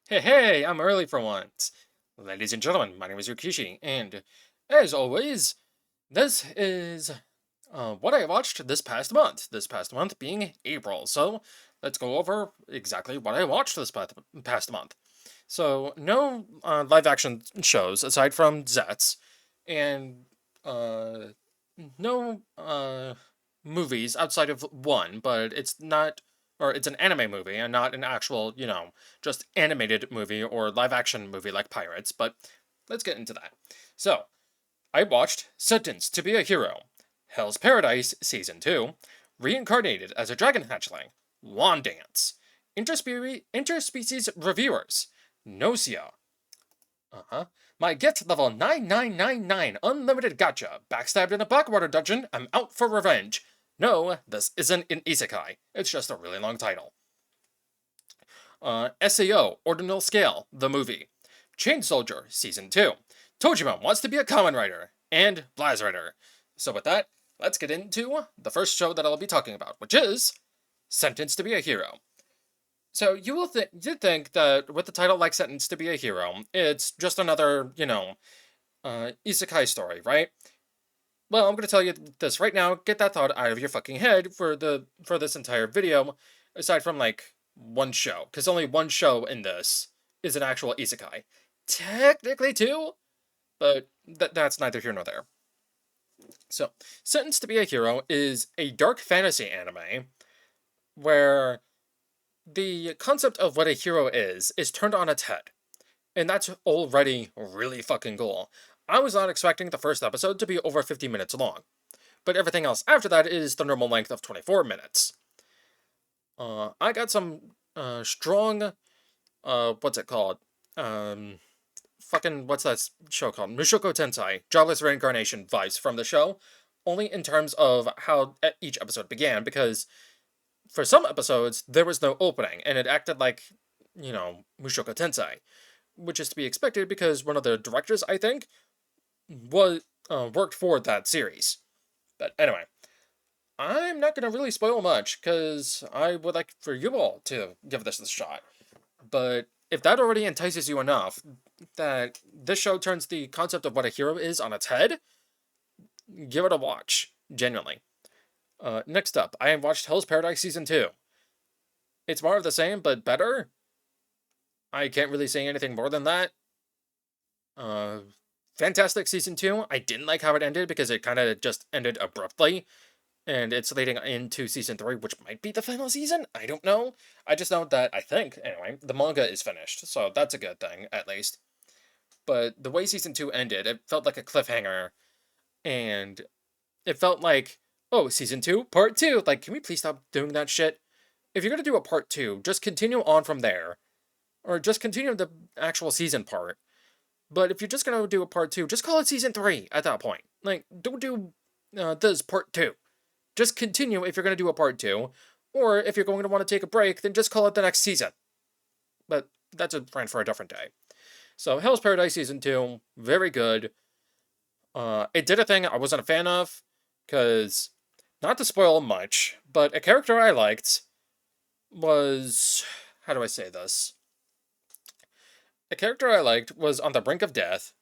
Hey, I'm early for once. Ladies and gentlemen, my name is Rikishi, and as always, this is what I watched this past month. This past month being April. So let's go over exactly what I watched this past month. So, no live action shows aside from Zets, and uh, no movies outside of one, but it's not, or it's an anime movie and not an actual, just animated movie or live action movie like Pirates, but let's get into that. So, I watched Sentenced to be a Hero, Hell's Paradise Season 2, Reincarnated as a Dragon Hatchling, Wandance, Interspecies Reviewers, Gnosia, uh-huh. My get level 9999 unlimited gacha. Backstabbed in a Blackwater dungeon. I'm out for revenge. No, this isn't an isekai. It's just a really long title. SAO, Ordinal Scale, the movie. Chain Soldier, Season 2. Toujima wants to be a Kamen Rider. And Blassreitter. So with that, let's get into the first show that I'll be talking about, which is Sentenced to be a Hero. So you'd think that with the title like Sentenced to be a Hero, it's just another, isekai story, right? Well, I'm gonna tell you this right now. Get that thought out of your fucking head for this entire video, aside from like one show, because only one show in this is an actual isekai. Technically two, but that's neither here nor there. So, Sentenced to be a Hero is a dark fantasy anime where the concept of what a hero is turned on its head. And that's already really fucking cool. I was not expecting the first episode to be over 50 minutes long, but everything else after that is the normal length of 24 minutes. I got some strong, what's it called? What's that show called? Mushoku Tensei, Jobless Reincarnation vibes from the show, only in terms of how each episode began, because for some episodes, there was no opening, and it acted like, Mushoku Tensei, which is to be expected because one of the directors, I think, was worked for that series. But anyway, I'm not going to really spoil much because I would like for you all to give this a shot. But if that already entices you enough that this show turns the concept of what a hero is on its head, give it a watch. Genuinely. Next up, I watched Hell's Paradise Season 2. It's more of the same, but better. I can't really say anything more than that. Fantastic Season 2. I didn't like how it ended because it kind of just ended abruptly. And it's leading into Season 3, which might be the final season? I don't know. I just know that, I think, anyway, the manga is finished. So that's a good thing, at least. But the way Season 2 ended, it felt like a cliffhanger. And it felt like, oh, Season 2, Part 2. Like, can we please stop doing that shit? If you're going to do a Part 2, just continue on from there. Or just continue the actual season part. But if you're just going to do a Part 2, just call it Season 3 at that point. Like, don't do this Part 2. Just continue if you're going to do a Part 2. Or if you're going to want to take a break, then just call it the next season. But that's a rant for a different day. So, Hell's Paradise Season 2, very good. It did a thing I wasn't a fan of, because, not to spoil much, but a character I liked was... How do I say this? A character I liked was on the brink of death,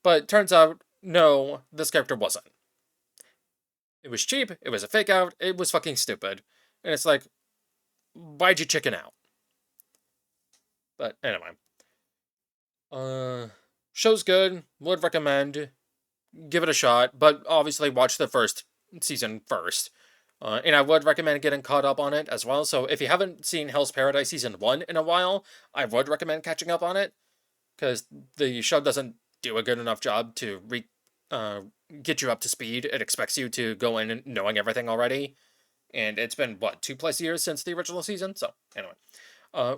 but turns out, no, this character wasn't. It was cheap, it was a fake out, it was fucking stupid. And it's like, why'd you chicken out? But anyway. Show's good, would recommend, give it a shot, but obviously watch the first season first. And I would recommend getting caught up on it as well, so if you haven't seen Hell's Paradise Season 1 in a while, I would recommend catching up on it, because the show doesn't do a good enough job to get you up to speed. It expects you to go in knowing everything already, and it's been, what, 2+ years since the original season? So, anyway.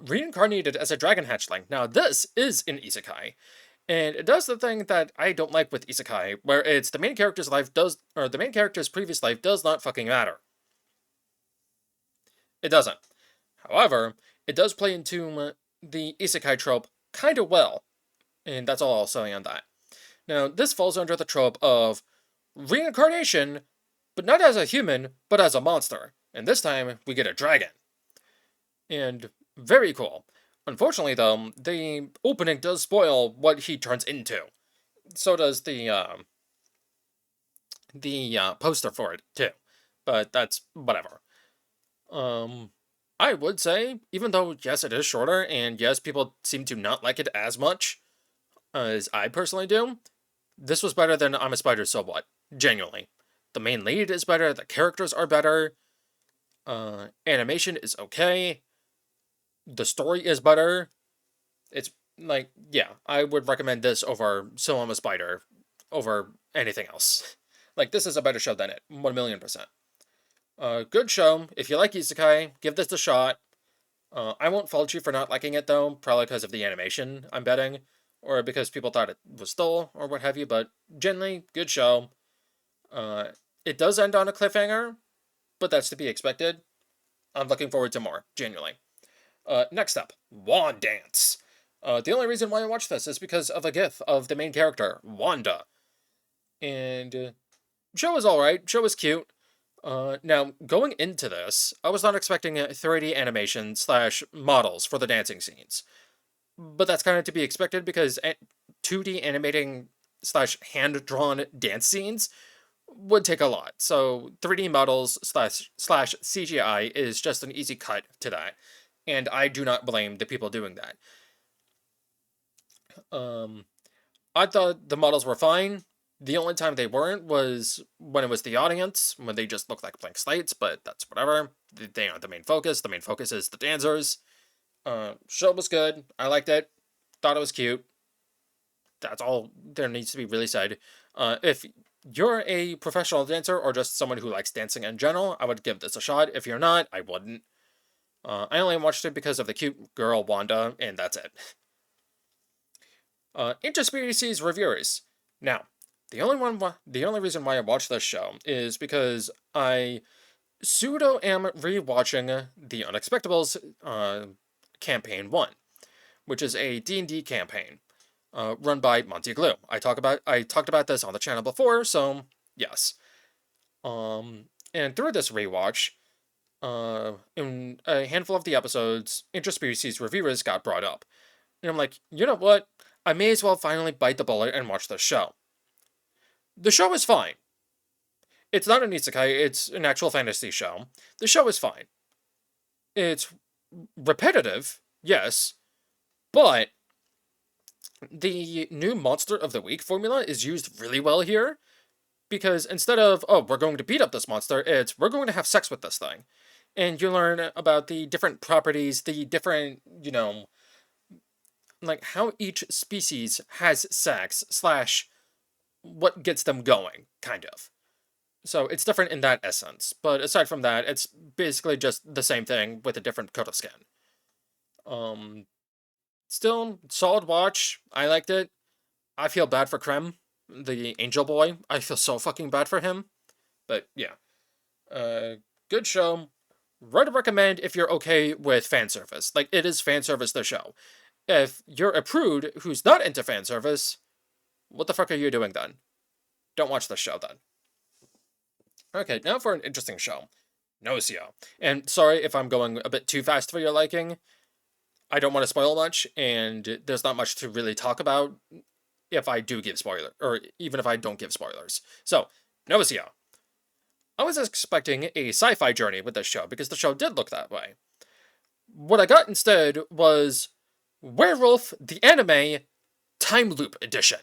Reincarnated as a dragon hatchling. Now, this is an isekai, and it does the thing that I don't like with isekai, where it's the main character's the main character's previous life does not fucking matter. It doesn't. However, it does play into the isekai trope kind of well, and that's all I'll say on that. Now, this falls under the trope of reincarnation, but not as a human, but as a monster. And this time, we get a dragon. And very cool. Unfortunately, though, the opening does spoil what he turns into. So does the poster for it too. But that's whatever. Um, I would say, even though yes, it is shorter, and yes, people seem to not like it as much as I personally do, this was better than I'm a Spider, so what? Genuinely, the main lead is better. The characters are better. Animation is okay. The story is better. It's like, yeah, I would recommend this over So I'm a Spider over anything else. Like, this is a better show than it. 1,000,000%. Good show. If you like Isekai, give this a shot. I won't fault you for not liking it, though. Probably because of the animation, I'm betting. Or because people thought it was dull, or what have you. But generally, good show. Uh, it does end on a cliffhanger, but that's to be expected. I'm looking forward to more, genuinely. Next up, Wandance. The only reason why I watched this is because of a gif of the main character, Wanda. And show was alright, show was cute. Now, going into this, I was not expecting a 3D animation slash models for the dancing scenes. But that's kind of to be expected because 2D animating slash hand-drawn dance scenes would take a lot. So 3D models slash CGI is just an easy cut to that. And I do not blame the people doing that. I thought the models were fine. The only time they weren't was when it was the audience, when they just looked like blank slates, but that's whatever. They aren't the main focus. The main focus is the dancers. Show was good. I liked it. Thought it was cute. That's all there needs to be really said. If you're a professional dancer or just someone who likes dancing in general, I would give this a shot. If you're not, I wouldn't. I only watched it because of the cute girl Wanda, and that's it. Interspecies Reviewers. Now, the only reason why I watched this show is because I pseudo am rewatching the Unexpectables campaign 1, which is a D&D campaign run by Monty Glue. I talked about this on the channel before, so yes. And through this rewatch, in a handful of the episodes, Interspecies Reviewers got brought up. And I'm like, you know what? I may as well finally bite the bullet and watch this show. The show is fine. It's not an isekai, it's an actual fantasy show. The show is fine. It's repetitive, yes, but the new Monster of the Week formula is used really well here. Because instead of, oh, we're going to beat up this monster, it's, we're going to have sex with this thing. And you learn about the different properties, the different, like how each species has sex, slash what gets them going, kind of. So it's different in that essence. But aside from that, it's basically just the same thing with a different coat of skin. Still, solid watch. I liked it. I feel bad for Krem, the angel boy. I feel so fucking bad for him. But yeah. Good show. Would recommend if you're okay with fan service. Like, it is fan service, the show. If you're a prude who's not into fan service, what the fuck are you doing then? Don't watch the show then. Okay, now for an interesting show. Gnosia. And sorry if I'm going a bit too fast for your liking. I don't want to spoil much, and there's not much to really talk about if I do give spoilers, or even if I don't give spoilers. So, Gnosia. I was expecting a sci-fi journey with this show, because the show did look that way. What I got instead was Werewolf, the Anime, Time Loop Edition.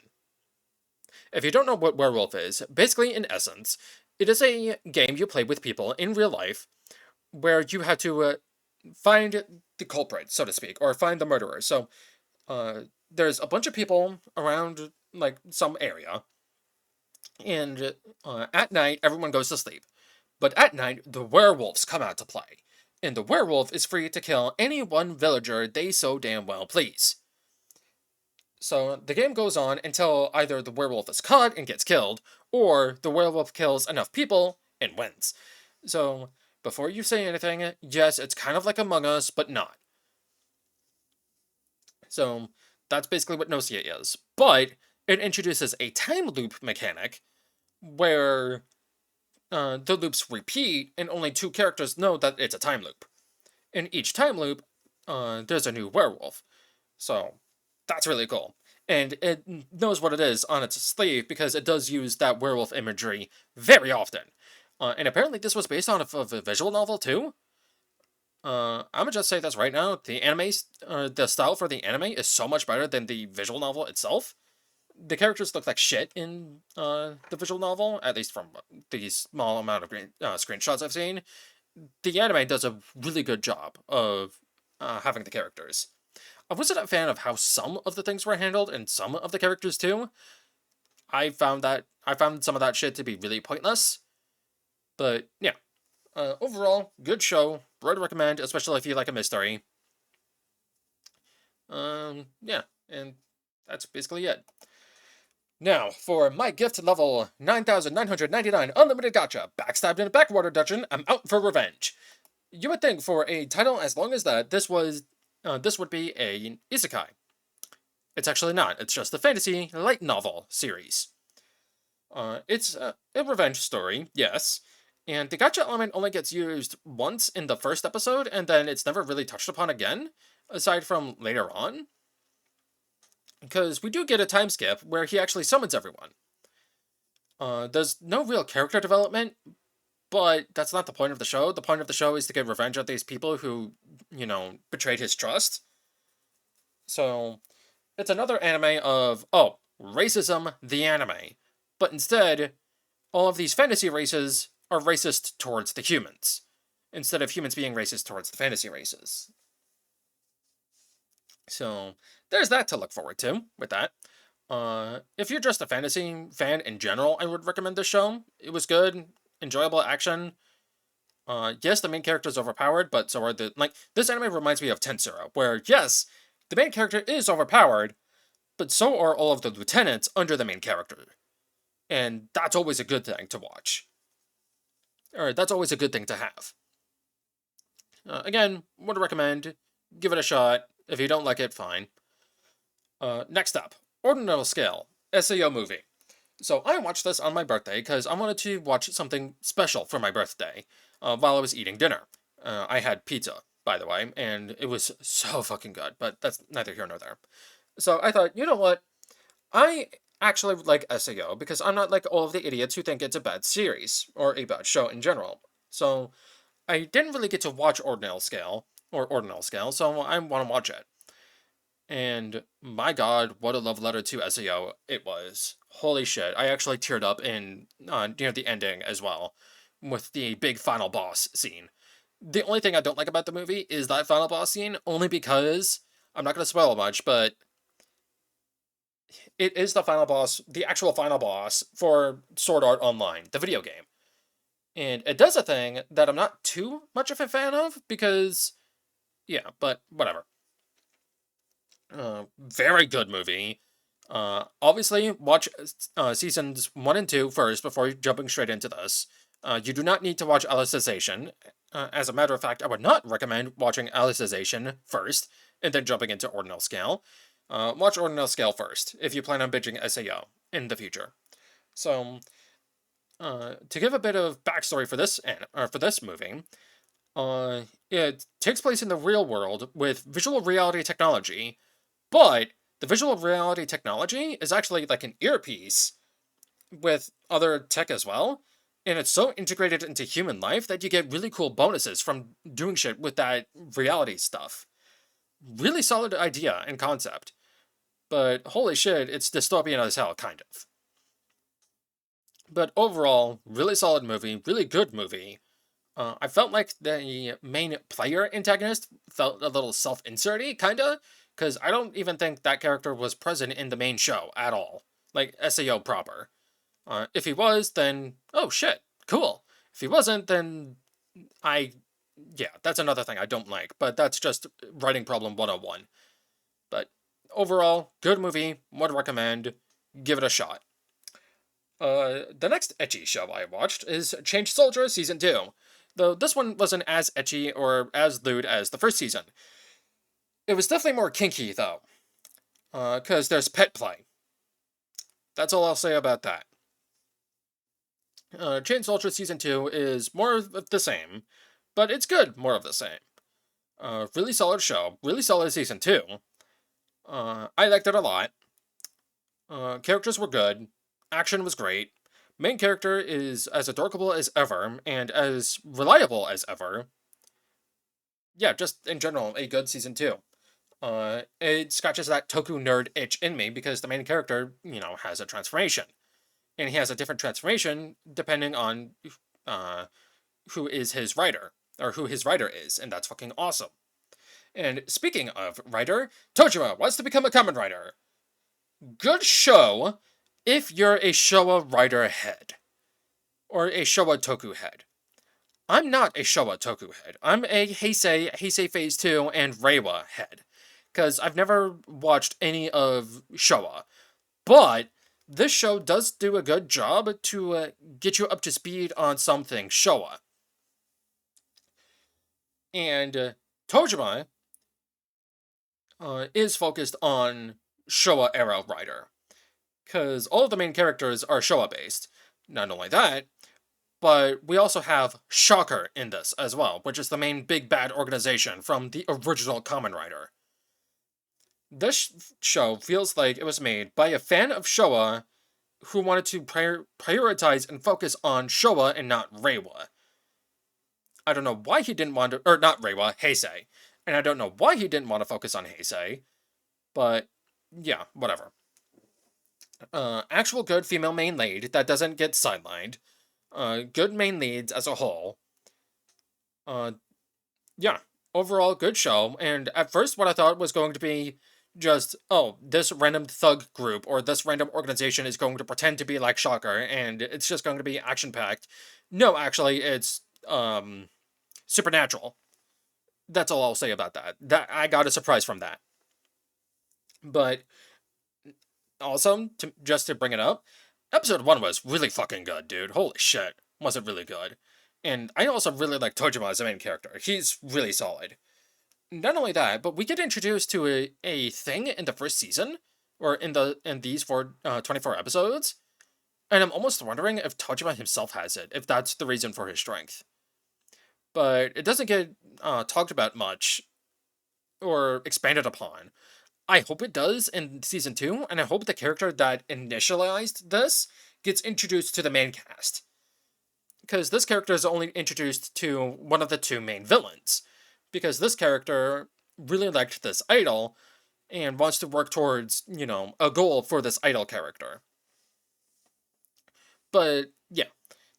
If you don't know what Werewolf is, basically, in essence, it is a game you play with people in real life, where you have to find the culprit, so to speak, or find the murderer. So, there's a bunch of people around, like, some area, and at night, everyone goes to sleep. But at night, the werewolves come out to play, and the werewolf is free to kill any one villager they so damn well please. So the game goes on until either the werewolf is caught and gets killed, or the werewolf kills enough people and wins. So, before you say anything, yes, it's kind of like Among Us, but not. So, that's basically what Gnosia is. But, it introduces a time loop mechanic, where the loops repeat, and only two characters know that it's a time loop. In each time loop, there's a new werewolf. So that's really cool. And it knows what it is on its sleeve because it does use that werewolf imagery very often. And apparently this was based on a visual novel too. I'm gonna just say this right now. The style for the anime is so much better than the visual novel itself. The characters look like shit in the visual novel, at least from the small amount of screenshots I've seen. The anime does a really good job of having the characters. I wasn't a fan of how some of the things were handled and some of the characters too. I found some of that shit to be really pointless. But yeah, overall, good show. Would recommend, especially if you like a mystery. Yeah, and that's basically it. Now, for my gift level 9,999 Unlimited Gacha, backstabbed in a backwater dungeon, I'm out for revenge. You would think for a title as long as that, this would be an isekai. It's actually not. It's just a fantasy light novel series. It's a revenge story, yes, and the gacha element only gets used once in the first episode, and then it's never really touched upon again, aside from later on. Because we do get a time skip where he actually summons everyone. There's no real character development, but that's not the point of the show. The point of the show is to get revenge on these people who, betrayed his trust. So, it's another anime of, oh, racism, the anime. But instead, all of these fantasy races are racist towards the humans, instead of humans being racist towards the fantasy races. So, there's that to look forward to with that. If you're just a fantasy fan in general, I would recommend this show. It was good, enjoyable action. Yes, the main character is overpowered, but so are this anime reminds me of Tensura, where, yes, the main character is overpowered, but so are all of the lieutenants under the main character. And that's always a good thing to watch. Or, that's always a good thing to have. Again, would recommend, give it a shot. If you don't like it, fine. Next up, Ordinal Scale, SAO movie. So I watched this on my birthday because I wanted to watch something special for my birthday while I was eating dinner. I had pizza, by the way, and it was so fucking good, but that's neither here nor there. So I thought, you know what? I actually like SAO because I'm not like all of the idiots who think it's a bad series or a bad show in general. So I didn't really get to watch Ordinal Scale, so I want to watch it. And my god, what a love letter to SAO it was. Holy shit, I actually teared up in near the ending as well, with the big final boss scene. The only thing I don't like about the movie is that final boss scene, only because, I'm not going to spoil much, but it is the final boss, the actual final boss for Sword Art Online, the video game. And it does a thing that I'm not too much of a fan of, because, yeah, but whatever. Very good movie. Obviously, watch seasons 1 and 2 first before jumping straight into this. You do not need to watch Alicization. As a matter of fact, I would not recommend watching Alicization first and then jumping into Ordinal Scale. Watch Ordinal Scale first if you plan on binging SAO in the future. So, to give a bit of backstory for this movie, it takes place in the real world with visual reality technology, but the visual reality technology is actually like an earpiece with other tech as well, and it's so integrated into human life that you get really cool bonuses from doing shit with that reality stuff. Really solid idea and concept, but holy shit, it's dystopian as hell, kind of. But overall, really solid movie, really good movie. I felt like the main player antagonist felt a little self-inserty, kinda, because I don't even think that character was present in the main show at all. Like, SAO proper. If he was, then, oh shit, cool. If he wasn't, then yeah, that's another thing I don't like, but that's just writing problem 101. But overall, good movie, would recommend, give it a shot. The next ecchi show I watched is Change Soldier Season 2. Though this one wasn't as ecchi or as lewd as the first season. It was definitely more kinky, though. Because there's pet play. That's all I'll say about that. Chain Soldier Season 2 is more of the same, but it's good, more of the same. Really solid show. Really solid season 2. I liked it a lot. Characters were good. Action was great. Main character is as adorable as ever and as reliable as ever. Yeah, just in general, a good season 2. It scratches that Toku nerd itch in me because the main character, has a transformation. And he has a different transformation depending on uh, who is his writer, or who his writer is, and that's fucking awesome. And speaking of writer, Toujima wants to become a Kamen Rider. Good show if you're a Showa writer head, or a Showa Toku head. I'm not a Showa Toku head. I'm a Heisei Phase 2, and Reiwa head. Because I've never watched any of Showa. But this show does do a good job to get you up to speed on something Showa. And Toujima is focused on Showa era writer. Because all of the main characters are Showa based. Not only that, but we also have Shocker in this as well, which is the main big bad organization from the original Kamen Rider. This show feels like it was made by a fan of Showa who wanted to prioritize and focus on Showa and not Reiwa. I don't know why he didn't want to, or not Reiwa, Heisei. And I don't know why he didn't want to focus on Heisei, but yeah, whatever. Actual good female main lead that doesn't get sidelined. Good main leads as a whole. Yeah, overall good show. And at first, what I thought was going to be just, oh, this random thug group or this random organization is going to pretend to be like Shocker, and it's just going to be action packed. No, actually, it's supernatural. That's all I'll say about that. That I got a surprise from that. But also, just to bring it up, episode 1 was really fucking good, dude. Holy shit. Was it really good? And I also really like Toujima as a main character. He's really solid. Not only that, but we get introduced to a thing in the first season, or in these 24 episodes, and I'm almost wondering if Toujima himself has it, if that's the reason for his strength. But it doesn't get talked about much, or expanded upon. I hope it does in season 2, and I hope the character that initialized this gets introduced to the main cast. Because this character is only introduced to one of the 2 main villains. Because this character really liked this idol, and wants to work towards, a goal for this idol character. But, yeah,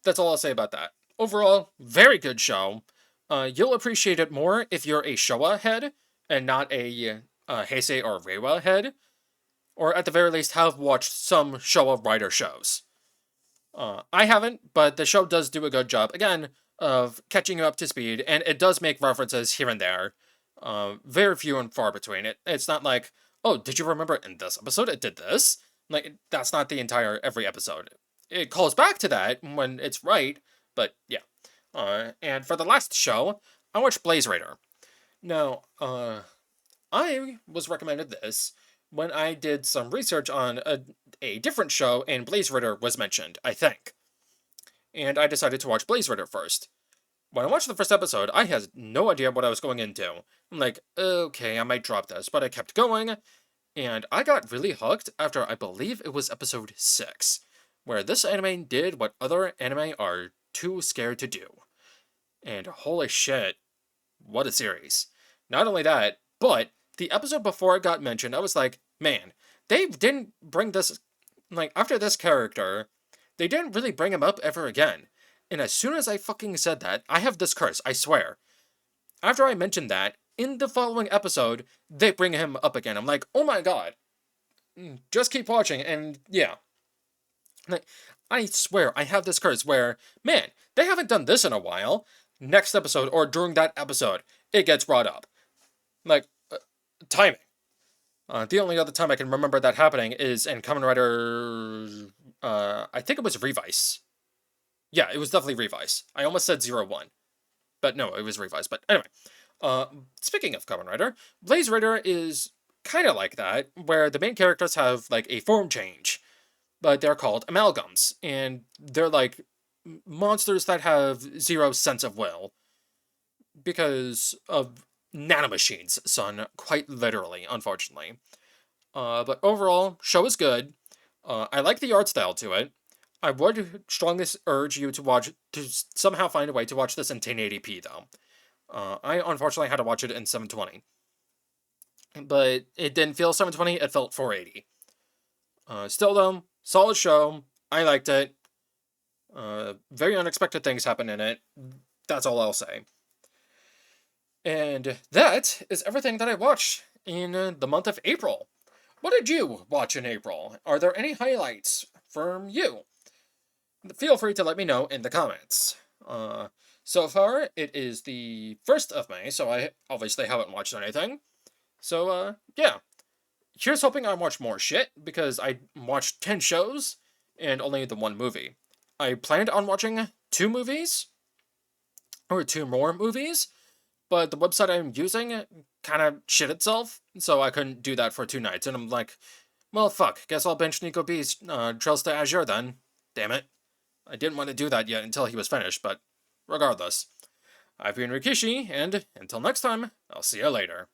that's all I'll say about that. Overall, very good show. You'll appreciate it more if you're a Showa head, and not a Heisei or Reiwa head, or at the very least have watched some Showa writer shows. I haven't, but the show does do a good job, again, of catching you up to speed, and it does make references here and there. Very few and far between. It's not like, oh, did you remember in this episode it did this? Like, that's not the entire every episode. It calls back to that when it's right, but yeah. And for the last show, I watched Blassreitter. Now, I was recommended this when I did some research on a different show, and Blassreitter was mentioned, I think. And I decided to watch Blassreitter first. When I watched the first episode, I had no idea what I was going into. I'm like, okay, I might drop this, but I kept going, and I got really hooked after I believe it was episode 6, where this anime did what other anime are too scared to do. And holy shit, what a series. Not only that, but the episode before it got mentioned, I was like, man, they didn't bring this, after this character, they didn't really bring him up ever again. And as soon as I fucking said that, I have this curse, I swear. After I mentioned that, in the following episode, they bring him up again. I'm like, oh my god. Just keep watching, and yeah. I swear, I have this curse where, man, they haven't done this in a while. Next episode, or during that episode, it gets brought up. Timing. The only other time I can remember that happening is in Kamen Rider... I think it was Revice. Yeah, it was definitely Revice. I almost said 01. But no, it was Revice. But anyway. Speaking of Kamen Rider, Blassreitter is kind of like that, where the main characters have, a form change. But they're called amalgams. And they're, monsters that have zero sense of will. Because of nanomachines, son, quite literally, unfortunately. But overall, show is good. I like the art style to it. I would strongly urge you to somehow find a way to watch this in 1080p, though. I unfortunately had to watch it in 720. But it didn't feel 720, it felt 480. Still, though, solid show. I liked it. Very unexpected things happen in it. That's all I'll say. And that is everything that I watched in the month of April. What did you watch in April? Are there any highlights from you? Feel free to let me know in the comments. So far, it is the 1st of May, so I obviously haven't watched anything. So, yeah. Here's hoping I watch more shit, because I watched 10 shows and only the 1 movie. I planned on watching 2 movies, or 2 more movies, but the website I'm using kind of shit itself, so I couldn't do that for 2 nights, and I'm like, well, fuck, guess I'll bench Nico B's Trails to Azure then. Damn it. I didn't want to do that yet until he was finished, but regardless. I've been Rikishi, and until next time, I'll see you later.